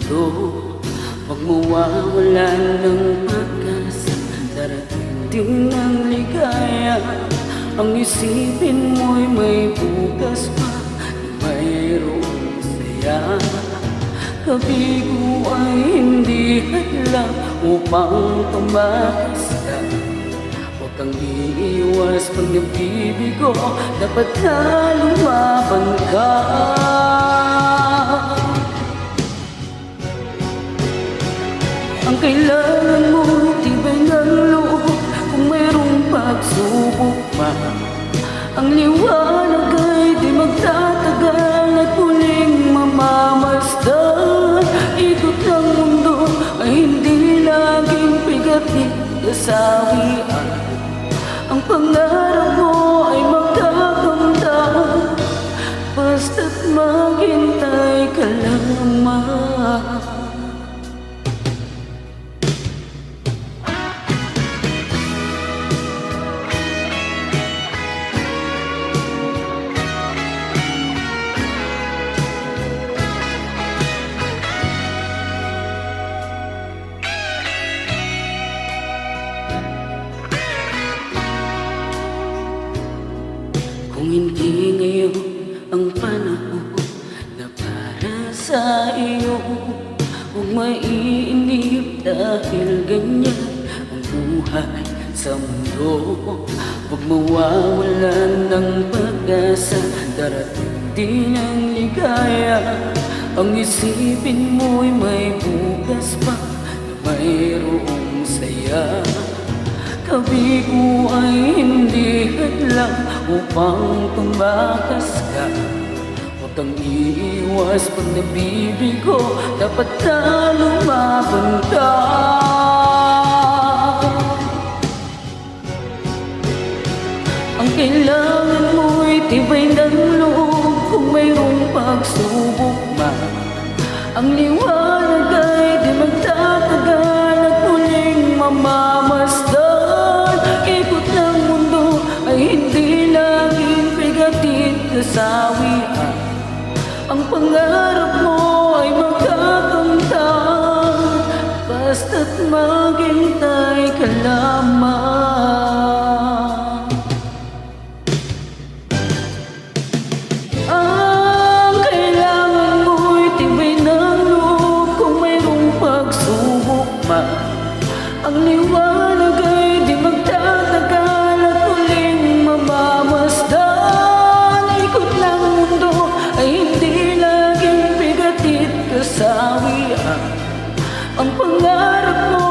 mundo. Huwag mawawalan ng pag-asa, darating din ang ligaya. Ang isipin mo'y may bukas pa, mayroong saya. Kabigo ay hindi hadlang upang tumakas ka. Huwag kang iiwas pag nabibigo, dapat na lumaban ka. Ang kailangan mo, tibay ng loob, kung mayroong pagsubok pa. Ang liwanag ay di magtatagal at muling mamamasdan. Ikot ng mundo ay hindi laging bigatin kasawian. Ang pangarap mo ay magkakamtan, basta't maghintay ka lamang. Kung hindi ngayon ang panahon na para sa iyo, huwag maiinip dahil ganyan ang buhay sa mundo. Huwag mawawalan ng pag-asa, darating din ang ligaya. Ang isipin mo'y may bukas pa, na mayroong saya. Kabigo ay hindi hadlang upang tumakas ka. Huwag kang iiwas pag nabibigo, dapat na lumaban ka. Ang kailangan mo'y tibay ng loob, kung mayroong pagsubok man. Ang liwanag ay di magtatagal at muling mamamasdan. Hindi laging bigatin kasawian. Ang pangarap mo ay magkakamtan, basta't maghintay ka lamang. Ang kailangan mo'y tibay ng loob, kung mayroong pagsubok man. Ang liwanag ay di magtatagal, kasawian. Ang pangarap mo